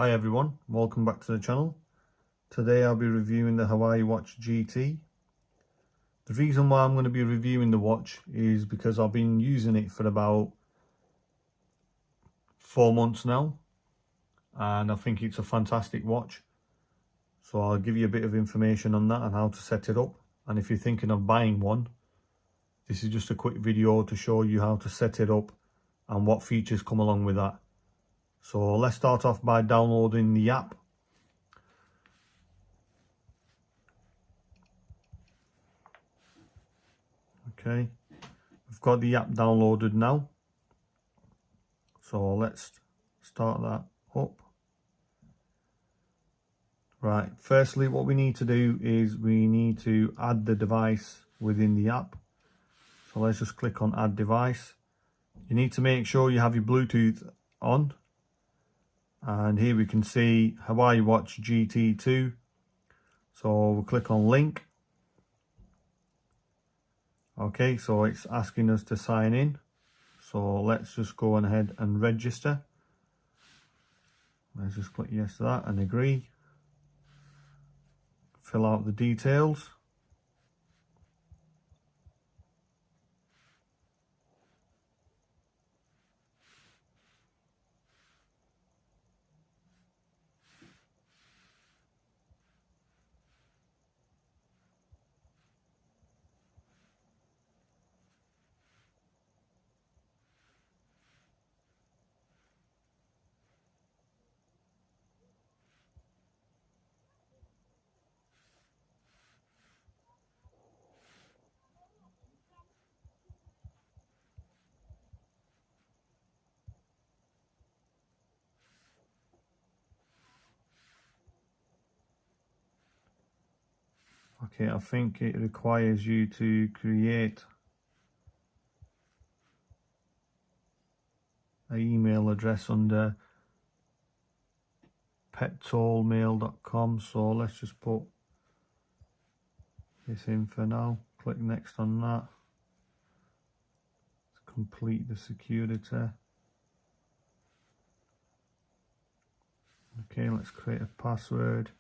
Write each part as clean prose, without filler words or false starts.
Hi everyone, welcome back to the channel. Today I'll be reviewing the Huawei Watch GT. The reason why I'm going to be reviewing the watch is because I've been using it for about 4 months now and I think it's a fantastic watch. So I'll give you a bit of information on that and how to set it up. And if you're thinking of buying one, this is just a quick video to show you how to set it up and what features come along with that. So let's start off by downloading the app. Okay, we've got the app downloaded now. So let's start that up. Right, firstly what we need to do is we need to add the device within the app. So let's just click on add device. You need to make sure you have your Bluetooth on. And here we can see Huawei Watch GT2. So we'll click on link. Okay, so it's asking us to sign in. So let's just go on ahead and register. Let's just click yes to that and agree. Fill out the details. Okay, I think it requires you to create an email address under pettollmail.com. So let's just put this in for now. Click next on that to complete the security. Okay, let's create a password.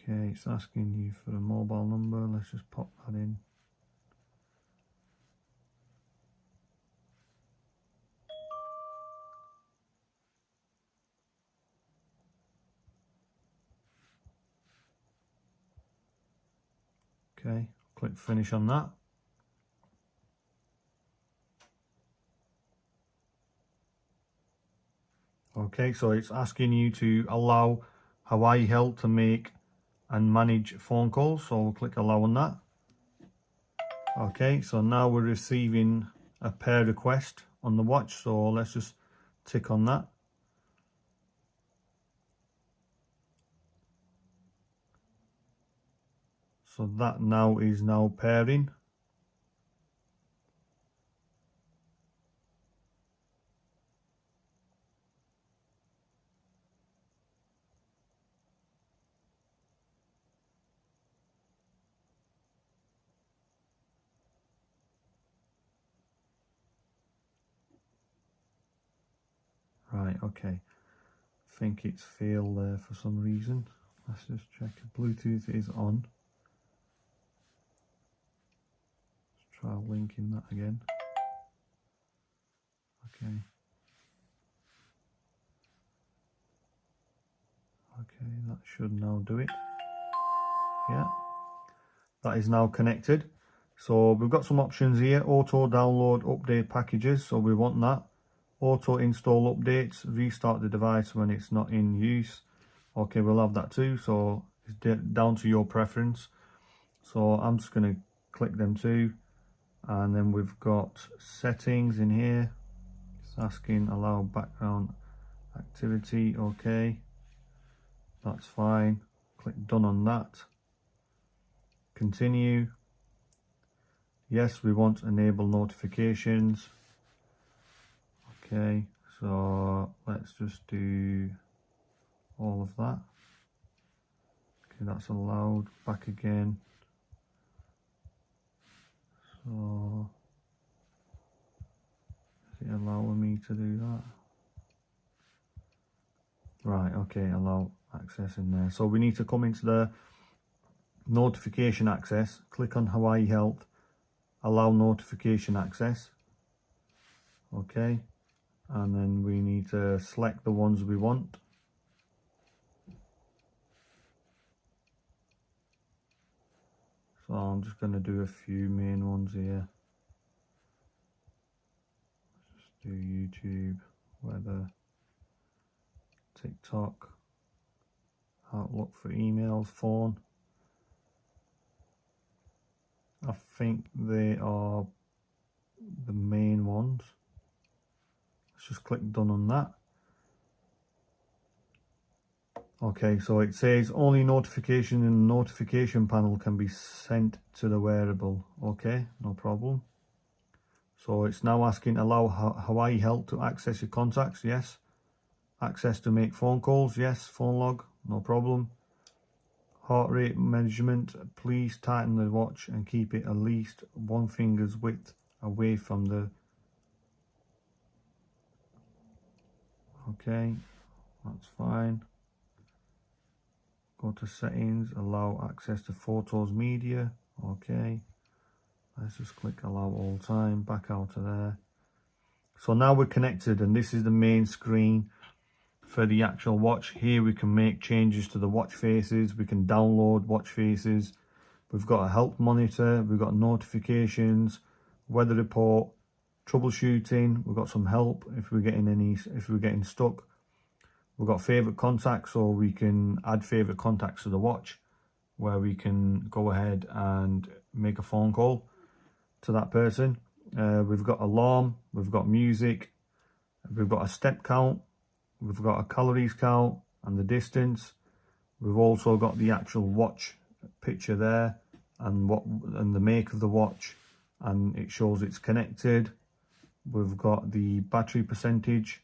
Okay, it's asking you for a mobile number. Let's just pop that in. Okay, click finish on that. Okay, so it's asking you to allow Huawei Health to make and manage phone calls. So we'll click allow on that. Okay, so now we're receiving a pair request on the watch. So let's just tick on that. So that now is pairing. Right, okay. I think it's failed there for some reason. Let's just check if Bluetooth is on. Let's try linking that again. Okay. Okay, that should now do it. Yeah, that is now connected. So we've got some options here. Auto download update packages, so we want that. Auto install updates, restart the device when it's not in use. Okay, we'll have that too, so it's down to your preference. So I'm just going to click them too. And then we've got settings in here. It's asking allow background activity. Okay, that's fine. Click done on that. Continue. Yes, we want enable notifications. Okay, so let's just do all of that. Okay, that's allowed. Back again. So is it allowing me to do that? Right, okay, allow access in there. So we need to come into the notification access, click on Hawaii Health, allow notification access. Okay, and then we need to select the ones we want. So I'm just going to do a few main ones here. Just do YouTube, weather, TikTok, Outlook for emails, phone. I think they are the main ones. Let's just click done on that. Okay, so it says only notification in the notification panel can be sent to the wearable. Okay, no problem. So it's now asking allow Hawaii Health to access your contacts. Yes. Access to make phone calls. Yes. Phone log. No problem. Heart rate measurement. Please tighten the watch and keep it at least 1 finger's width away from the... Okay, that's fine. Go to settings, allow access to photos, media. Okay, let's just click allow all time, back out of there. So now we're connected, and this is the main screen for the actual watch. Here we can make changes to the watch faces, we can download watch faces. We've got a help monitor, we've got notifications, weather report, troubleshooting, we've got some help if we're getting stuck. We've got favorite contacts, so we can add favorite contacts to the watch, where we can go ahead and make a phone call to that person. We've got alarm, we've got music, we've got a step count, we've got a calories count and the distance. We've also got the actual watch picture there and the make of the watch, and it shows it's connected. We've got the battery percentage.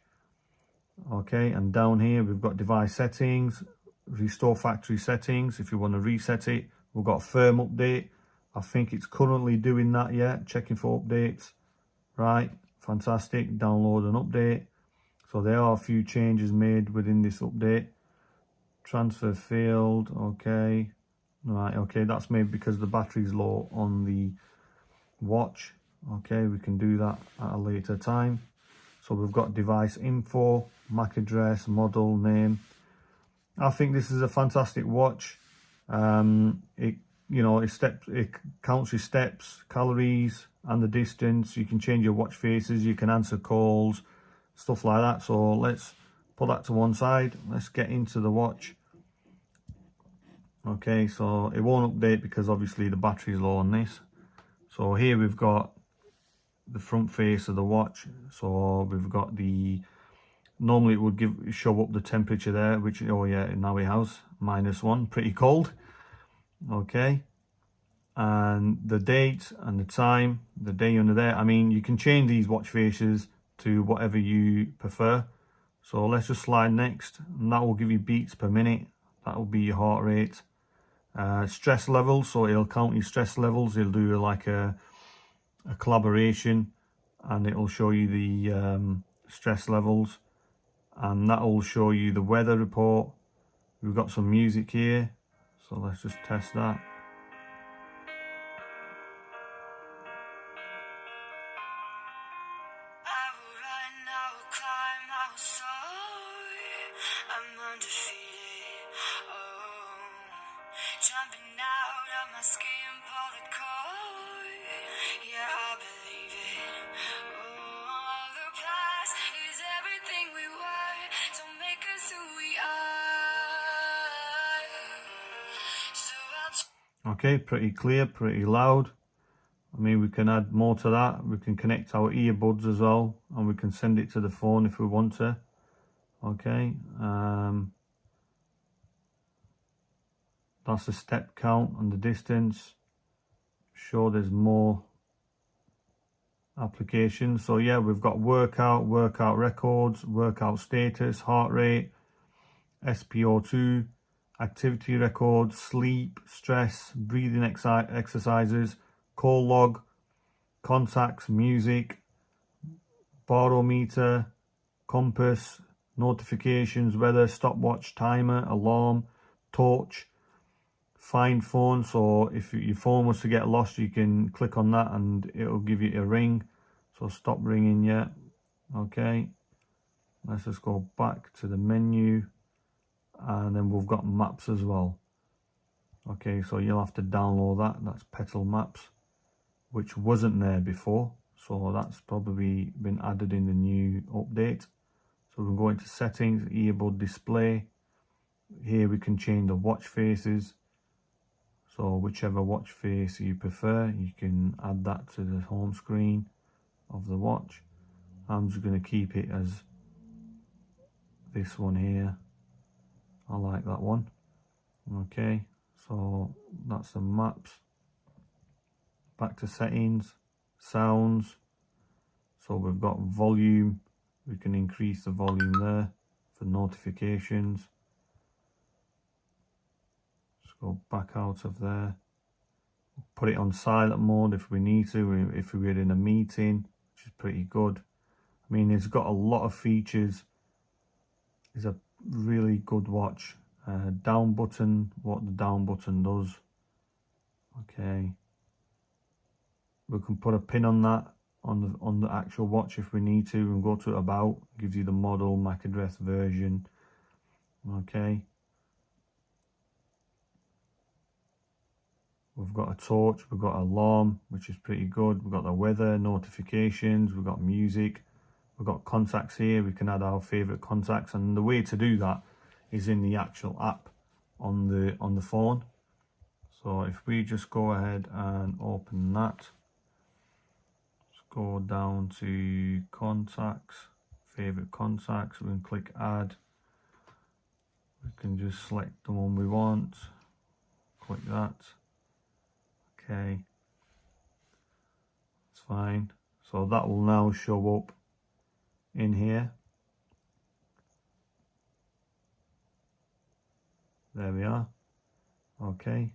Okay, and down here we've got device settings, restore factory settings if you want to reset it. We've got firm update. I think it's currently doing that yet, checking for updates. Right, fantastic. Download and update. So there are a few changes made within this update. Transfer failed. Okay, right, okay, that's made because the battery's low on the watch. Okay, we can do that at a later time. So we've got device info, MAC address, model, name. I think this is a fantastic watch. It counts your steps, calories, and the distance. You can change your watch faces. You can answer calls, stuff like that. So let's put that to one side. Let's get into the watch. Okay, so it won't update because obviously the battery is low on this. So here we've got the front face of the watch. So we've got the, normally it would show up the temperature there, which, oh yeah, now it has -1, pretty cold. Okay, and the date and the time, the day under there. I mean, you can change these watch faces to whatever you prefer. So let's just slide next, and that will give you beats per minute. That will be your heart rate. Stress levels, so it'll count your stress levels. It'll do like a collaboration, and it'll show you the stress levels, and that will show you the weather report. We've got some music here, so let's just test that. Jumping out of my skin, pull the cord. Yeah, I believe it. Oh, the past is everything we were. Don't make us who we are. So okay, pretty clear, pretty loud. I mean, we can add more to that. We can connect our earbuds as well, and we can send it to the phone if we want to. Okay. That's the step count and the distance. Sure, there's more applications. So yeah, we've got workout records, workout status, heart rate, SpO2, activity records, sleep, stress, breathing exercises, call log, contacts, music, barometer, compass, notifications, weather, stopwatch, timer, alarm, torch, find phone. So if your phone was to get lost, you can click on that and it'll give you a ring. So stop ringing. Yeah, okay, let's just go back to the menu, and then we've got maps as well. Okay, so you'll have to download that. That's Petal Maps, which wasn't there before, so that's probably been added in the new update. So we can go into settings, earbud display. Here we can change the watch faces. So whichever watch face you prefer, you can add that to the home screen of the watch. I'm just going to keep it as this one here. I like that one. Okay, so that's the maps. Back to settings, sounds. So we've got volume. We can increase the volume there for notifications. Just go back out of there. Put it on silent mode if we need to, if we're in a meeting, which is pretty good. I mean, it's got a lot of features. It's a really good watch. Down button, what the down button does. Okay, we can put a pin on that on the actual watch if we need to, and go to about. Gives you the model, MAC address, version. Okay, we've got a torch, we've got alarm, which is pretty good. We've got the weather, notifications, we've got music, we've got contacts here. We can add our favorite contacts, and the way to do that is in the actual app on the phone. So if we just go ahead and open that, let's go down to contacts, favorite contacts. We can click add. We can just select the one we want, click that. Okay, it's fine. So that will now show up in here. There we are. Okay,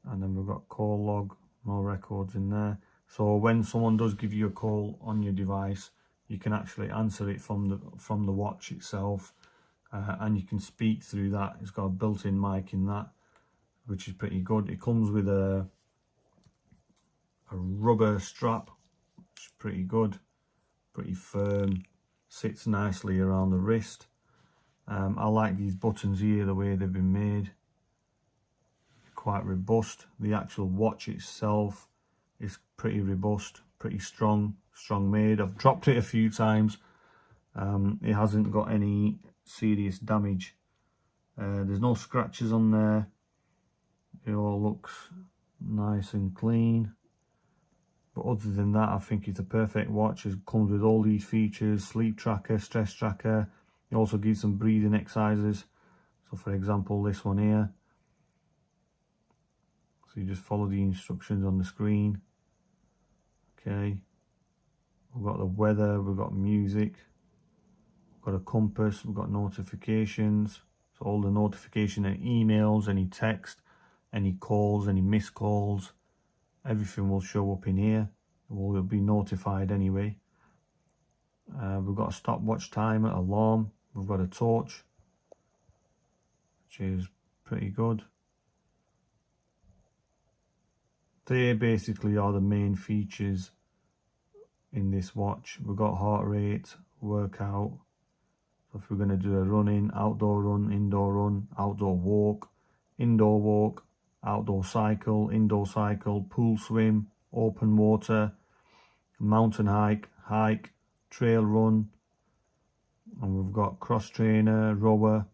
and then we've got call log, no records in there. So when someone does give you a call on your device, you can actually answer it from the watch itself, and you can speak through that. It's got a built-in mic in that, which is pretty good. It comes with a rubber strap, which is pretty good, pretty firm, sits nicely around the wrist. I like these buttons here, the way they've been made, quite robust. The actual watch itself is pretty robust, pretty strong made. I've dropped it a few times. It hasn't got any serious damage. There's no scratches on there. It all looks nice and clean. But other than that, I think it's a perfect watch. It comes with all these features: sleep tracker, stress tracker. It also gives some breathing exercises. So for example, this one here. So you just follow the instructions on the screen. Okay. We've got the weather, we've got music, we've got a compass, we've got notifications. So all the notification and emails, any text, any calls, any missed calls, everything will show up in here. We'll be notified anyway. We've got a stopwatch, timer, alarm. We've got a torch, which is pretty good. They basically are the main features in this watch. We've got heart rate, workout. So if we're going to do a run-in, outdoor run, indoor run, outdoor walk, indoor walk, outdoor cycle, indoor cycle, pool swim, open water, mountain hike, trail run, and we've got cross trainer, rower,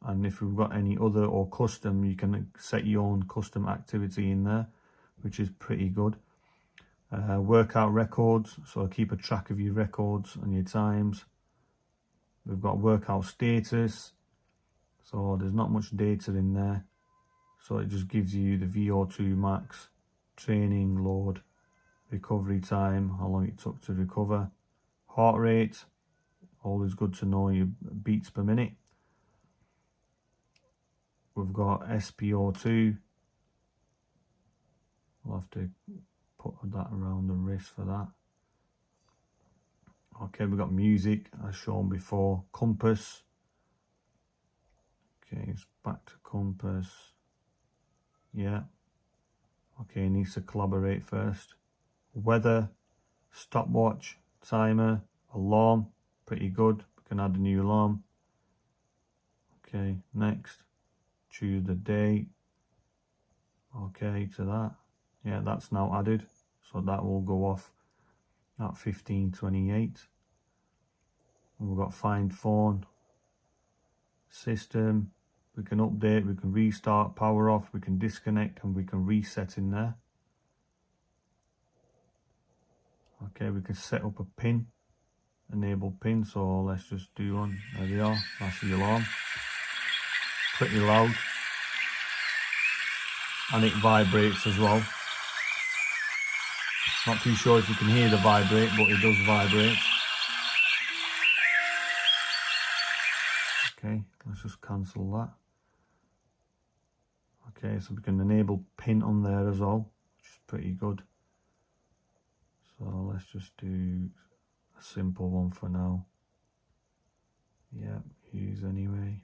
and if we've got any other or custom, you can set your own custom activity in there, which is pretty good. Workout records, so keep a track of your records and your times. We've got workout status, so there's not much data in there, so it just gives you the VO2 max, training load, recovery time, how long it took to recover, heart rate, always good to know your beats per minute. we've got SPO2. We'll have to put that around the wrist for that. Okay, we've got music as shown before. Compass. Okay, it's back to compass. Yeah. Okay, needs to collaborate first. Weather, stopwatch, timer, alarm. Pretty good. We can add a new alarm. Okay, next. Choose the date. Okay, to that. Yeah, that's now added. So that will go off at 15:28. We've got find phone, system. We can update, we can restart, power off, we can disconnect, and we can reset in there. Okay, we can set up a pin, enable pin. So let's just do one. There we are. That's the alarm. Pretty loud. And it vibrates as well. Not too sure if you can hear the vibrate, but it does vibrate. Okay, let's just cancel that. Okay, so we can enable pin on there as well, which is pretty good. So let's just do a simple one for now. Yeah, use anyway.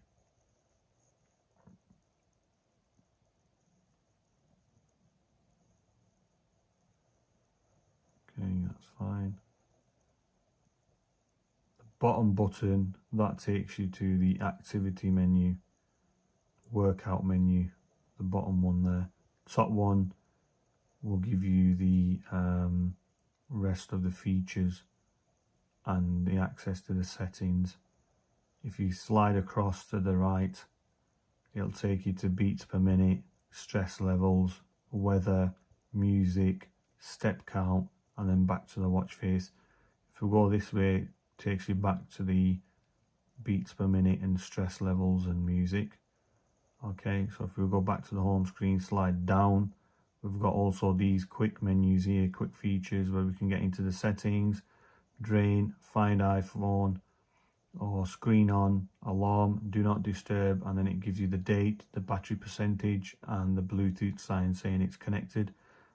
Okay, that's fine. The bottom button, that takes you to the activity menu, workout menu, the bottom one there. Top one will give you the rest of the features and the access to the settings. If you slide across to the right, it'll take you to beats per minute, stress levels, weather, music, step count, and then back to the watch face. If we go this way, it takes you back to the beats per minute and stress levels and music. Okay, so if we go back to the home screen, slide down, we've got also these quick menus here, quick features where we can get into the settings, drain, find iPhone, or screen on, alarm, do not disturb, and then it gives you the date, the battery percentage, and the Bluetooth sign saying it's connected.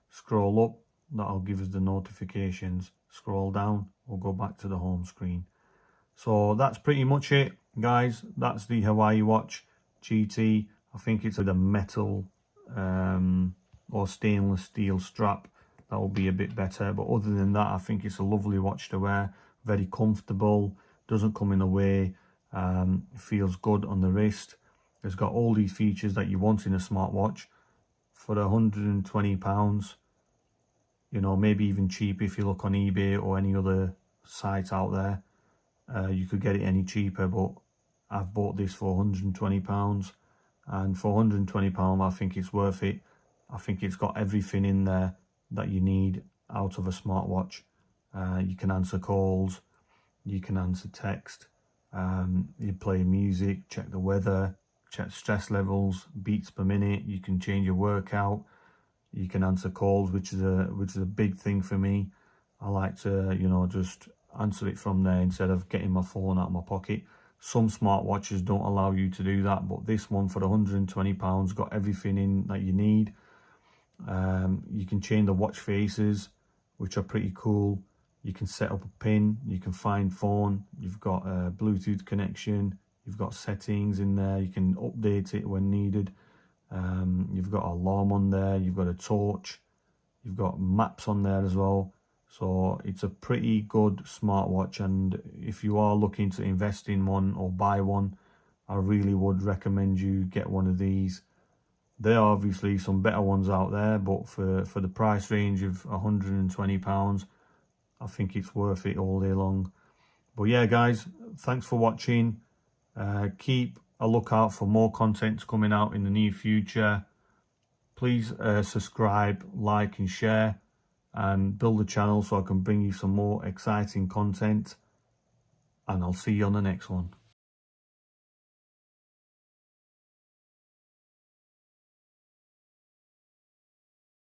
Scroll up, that'll give us the notifications. Scroll down, we'll go back to the home screen. So that's pretty much it, guys. That's the Huawei Watch GT. I think it's with a metal or stainless steel strap. That will be a bit better, but other than that, I think it's a lovely watch to wear. Very comfortable, doesn't come in the way, feels good on the wrist. It's got all these features that you want in a smartwatch for £120. You know, maybe even cheap if you look on eBay or any other site out there. You could get it any cheaper, but I've bought this for £120, and for £120 I think it's worth it. I think it's got everything in there that you need out of a smartwatch. You can answer calls, you can answer text, you play music, check the weather, check stress levels, beats per minute. You can change your workout, you can answer calls, which is a big thing for me. I like to, you know, just answer it from there instead of getting my phone out of my pocket. Some smartwatches don't allow you to do that, but this one for £120 got everything in that you need. You can change the watch faces, which are pretty cool. You can set up a pin, you can find phone, you've got a Bluetooth connection, you've got settings in there, you can update it when needed. You've got an alarm on there, you've got a torch, you've got maps on there as well. So it's a pretty good smartwatch, and if you are looking to invest in one or buy one, I really would recommend you get one of these. There are obviously some better ones out there, but for the price range of £120, I think it's worth it all day long. But yeah, guys, thanks for watching. Keep a lookout for more content coming out in the near future. Please subscribe, like and share, and build the channel so I can bring you some more exciting content. And I'll see you on the next one.